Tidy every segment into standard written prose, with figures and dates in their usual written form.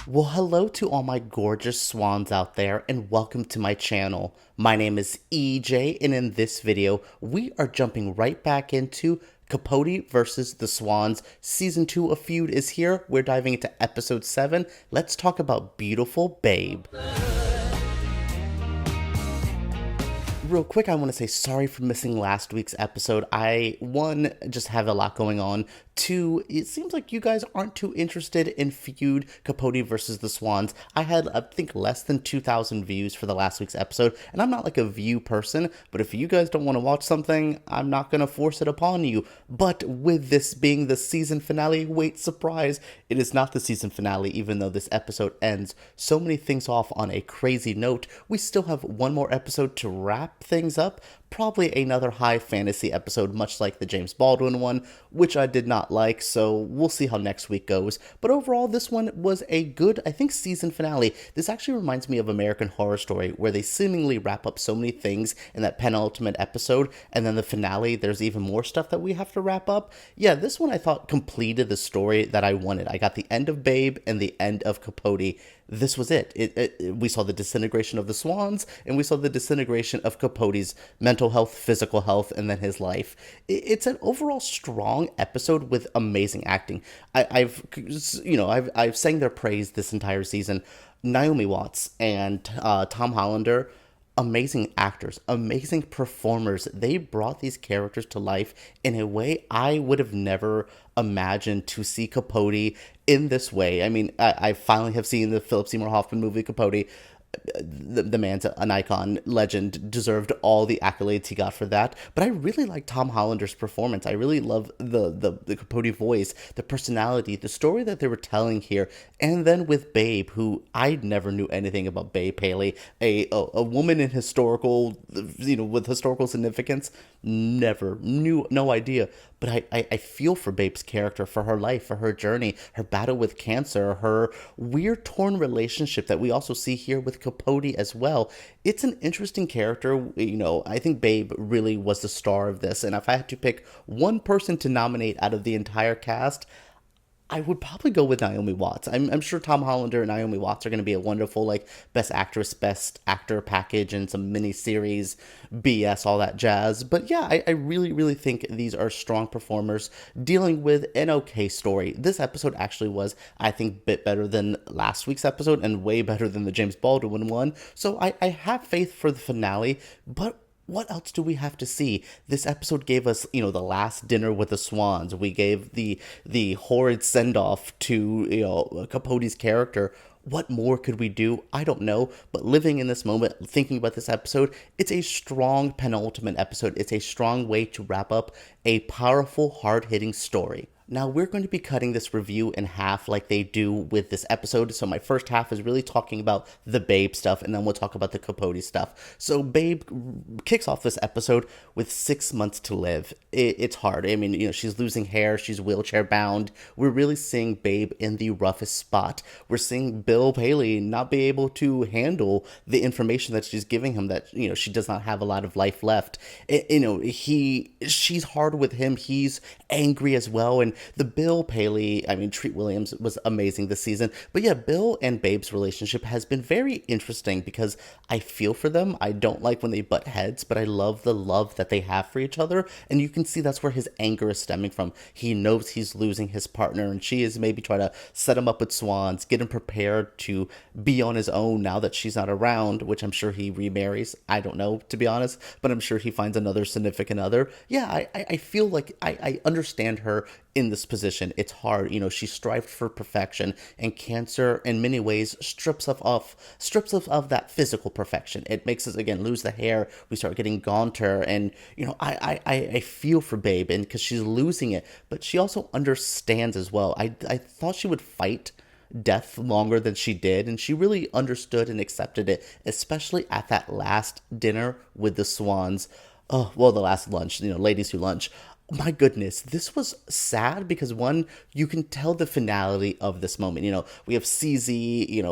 Well, hello to all my gorgeous swans out there, and welcome to my channel. My name is EJ, and in this video, we are jumping right back into Capote versus the Swans. Season 2 of Feud is here. We're diving into episode 7. Let's talk about beautiful Babe. Real quick, I want to say sorry for missing last week's episode. One, just have a lot going on. Two, it seems like you guys aren't too interested in Feud Capote versus the Swans. I had, I think, less than 2,000 views for the last week's episode, and I'm not like a view person, but if you guys don't want to watch something, I'm not going to force it upon you. But with this being the season finale, wait, surprise, it is not the season finale, even though this episode ends so many things off on a crazy note. We still have one more episode to wrap things up, probably another high fantasy episode, much like the James Baldwin one, which I did not like, so we'll see how next week goes. But overall, this one was a good, I think, season finale. This actually reminds me of American Horror Story, where they seemingly wrap up so many things in that penultimate episode, and then the finale, there's even more stuff that we have to wrap up. Yeah, this one I thought completed the story that I wanted. I got the end of Babe and the end of Capote. This was it. We saw the disintegration of the Swans, and we saw the disintegration of Capote's mental health, physical health, and then his life. It's an overall strong episode with amazing acting. I've sang their praise this entire season. Naomi Watts and Tom Hollander, amazing actors, amazing performers. They brought these characters to life in a way I would have never imagined to see Capote in this way. I mean, I finally have seen the Philip Seymour Hoffman movie Capote. The man's an icon, legend, deserved all the accolades he got for that. But I really like Tom Hollander's performance. I really love the Capote voice, the personality, the story that they were telling here. And then with Babe, who I never knew anything about Babe Paley, a woman in historical, with historical significance, never knew, no idea. But I feel for Babe's character, for her life, for her journey, her battle with cancer, her weird torn relationship that we also see here with Capote as well. It's an interesting character. I think Babe really was the star of this. And if I had to pick one person to nominate out of the entire cast, I would probably go with Naomi Watts. I'm sure Tom Hollander and Naomi Watts are going to be a wonderful, best actress, best actor package and some miniseries, BS, all that jazz. But yeah, I really, really think these are strong performers dealing with an okay story. This episode actually was, I think, a bit better than last week's episode and way better than the James Baldwin one. So I have faith for the finale, but what else do we have to see? This episode gave us, the last dinner with the Swans. We gave the horrid send-off to, Capote's character. What more could we do? I don't know. But living in this moment, thinking about this episode, it's a strong penultimate episode. It's a strong way to wrap up a powerful, hard-hitting story. Now, we're going to be cutting this review in half like they do with this episode. So my first half is really talking about the Babe stuff, and then we'll talk about the Capote stuff. So Babe kicks off this episode with 6 months to live. It's hard. I mean, she's losing hair. She's wheelchair bound. We're really seeing Babe in the roughest spot. We're seeing Bill Paley not be able to handle the information that she's giving him, that, she does not have a lot of life left. She's hard with him. He's angry as well. And the Bill Paley, Treat Williams was amazing this season. But yeah, Bill and Babe's relationship has been very interesting because I feel for them. I don't like when they butt heads, but I love the love that they have for each other. And you can see that's where his anger is stemming from. He knows he's losing his partner, and she is maybe trying to set him up with Swans, get him prepared to be on his own now that she's not around, which I'm sure he remarries. I don't know, to be honest, but I'm sure he finds another significant other. Yeah, I feel like I understand her in this position. It's hard. She strived for perfection, and cancer in many ways strips us of that physical perfection. It makes us, again, lose the hair. We start getting gaunter, and I feel for Babe, and because she's losing it, but she also understands as well. I thought she would fight death longer than she did, and she really understood and accepted it, especially at that last dinner with the Swans. Oh, well, the last lunch, ladies who lunch. My goodness, this was sad because one, you can tell the finality of this moment. We have CZ,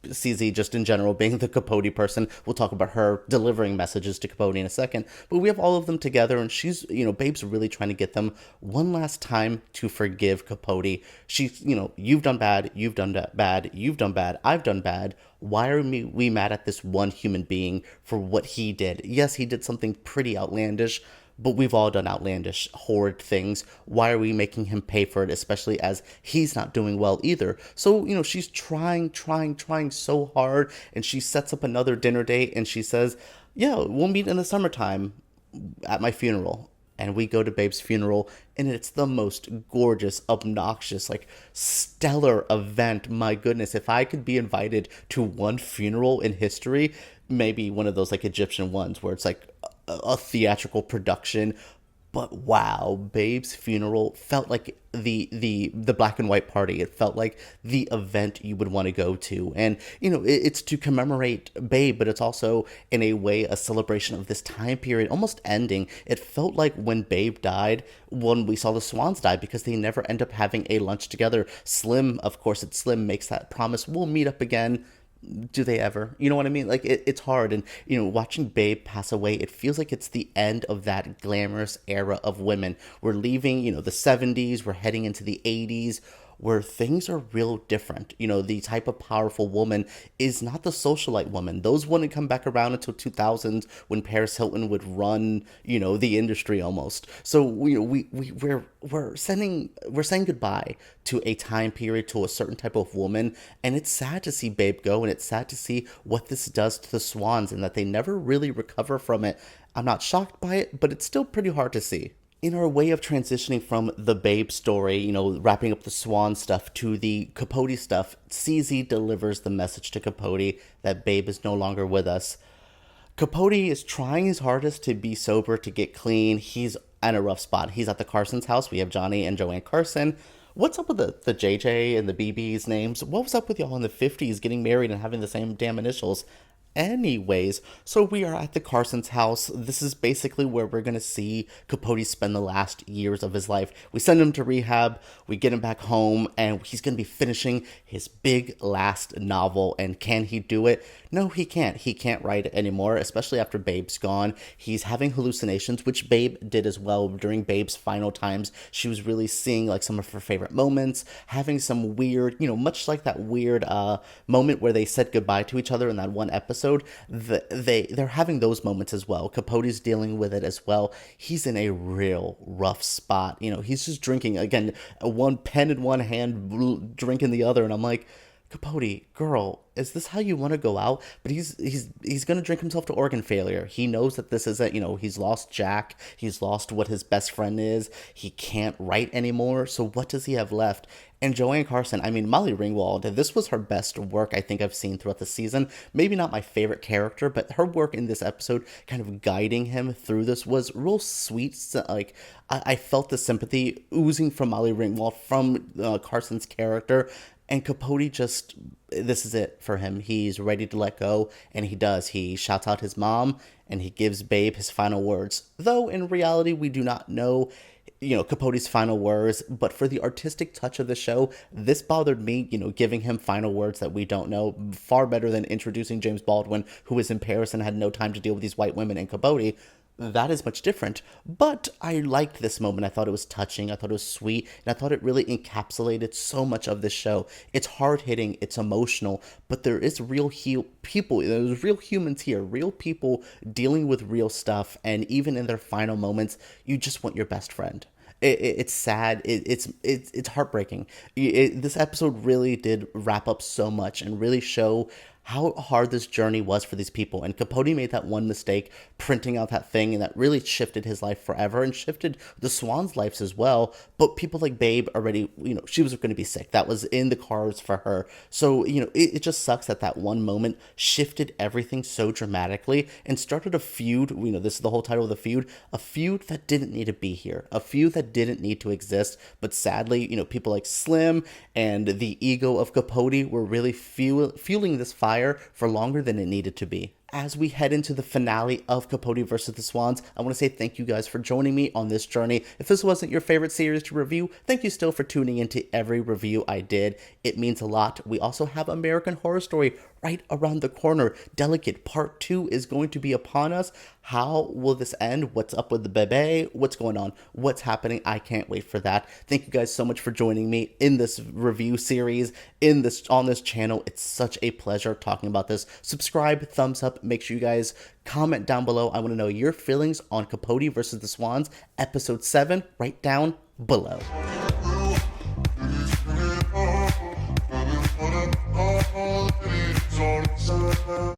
CZ just in general being the Capote person. We'll talk about her delivering messages to Capote in a second. But we have all of them together, and she's, Babe's really trying to get them one last time to forgive Capote. She's, you've done bad, you've done bad, you've done bad, I've done bad. Why are we mad at this one human being for what he did? Yes, he did something pretty outlandish, but we've all done outlandish, horrid things. Why are we making him pay for it, especially as he's not doing well either? So, she's trying so hard, and she sets up another dinner date, and she says, yeah, we'll meet in the summertime at my funeral. And we go to Babe's funeral, and it's the most gorgeous, obnoxious, like stellar event. My goodness, if I could be invited to one funeral in history, maybe one of those like Egyptian ones where it's like a theatrical production. But wow, Babe's funeral felt like the black and white party. It felt like the event you would want to go to. And, it's to commemorate Babe, but it's also, in a way, a celebration of this time period almost ending. It felt like when Babe died, when we saw the Swans die, because they never end up having a lunch together. Slim, of course, Slim makes that promise, we'll meet up again. Do they ever? You know what I mean? Like, it's hard. And, watching Babe pass away, it feels like it's the end of that glamorous era of women. We're leaving, the 70s, we're heading into the 80s, where things are real different. The type of powerful woman is not the socialite woman. Those wouldn't come back around until 2000s, when Paris Hilton would run, the industry almost. So, we're saying goodbye to a time period, to a certain type of woman, and it's sad to see Babe go, and it's sad to see what this does to the Swans, and that they never really recover from it. I'm not shocked by it, but it's still pretty hard to see. In our way of transitioning from the Babe story, wrapping up the Swan stuff, to the Capote stuff, CZ delivers the message to Capote that Babe is no longer with us. Capote is trying his hardest to be sober, to get clean. He's in a rough spot. He's at the Carson's house. We have Johnny and Joanne Carson. What's up with the JJ and the BB's names? What was up with y'all in the 50s getting married and having the same damn initials? Anyways, so we are at the Carson's house. This is basically where we're going to see Capote spend the last years of his life. We send him to rehab, we get him back home, and he's going to be finishing his big last novel. And can he do it? No, he can't. He can't write it anymore, especially after Babe's gone. He's having hallucinations, which Babe did as well. During Babe's final times, she was really seeing like some of her favorite moments, having some weird, much like that weird moment where they said goodbye to each other in that one episode. They're having those moments as well. Capote's dealing with it as well. He's in a real rough spot. He's just drinking, again, one pen in one hand, drink in the other, and I'm like, Capote, girl, is this how you want to go out? But he's gonna drink himself to organ failure. He knows that this isn't, he's lost Jack, he's lost what his best friend is, he can't write anymore, so what does he have left? And Joanne Carson, Molly Ringwald, this was her best work I think I've seen throughout the season. Maybe not my favorite character, but her work in this episode, kind of guiding him through this, was real sweet. Like, I felt the sympathy oozing from Molly Ringwald, from Carson's character. And Capote just, this is it for him. He's ready to let go, and he does. He shouts out his mom, and he gives Babe his final words. Though, in reality, we do not know, Capote's final words. But for the artistic touch of the show, this bothered me, giving him final words that we don't know. Far better than introducing James Baldwin, who was in Paris and had no time to deal with these white women, and Capote. That is much different, but I liked this moment. I thought it was touching, I thought it was sweet, and I thought it really encapsulated so much of this show. It's hard-hitting, it's emotional, but there is real people, there's real humans here, real people dealing with real stuff, and even in their final moments, you just want your best friend. It's sad. It's heartbreaking. This episode really did wrap up so much and really show how hard this journey was for these people. And Capote made that one mistake, printing out that thing, and that really shifted his life forever and shifted the Swans' lives as well. But people like Babe already, she was going to be sick. That was in the cards for her. So, it just sucks that that one moment shifted everything so dramatically and started a feud. This is the whole title of the feud, a feud that didn't need to be here, a feud that didn't need to exist. But sadly, people like Slim and the ego of Capote were really fueling this fire for longer than it needed to be. as we head into the finale of Capote versus the Swans, I want to say thank you guys for joining me on this journey. If this wasn't your favorite series to review, thank you still for tuning into every review I did. It means a lot. We also have American Horror Story right around the corner. Delicate Part 2 is going to be upon us. How will this end? What's up with the bebe? What's going on? What's happening? I can't wait for that. Thank you guys so much for joining me in this review series, on this channel. It's such a pleasure talking about this. Subscribe, thumbs up, make sure you guys comment down below. I want to know your feelings on Capote versus the Swans, episode 7, right down below.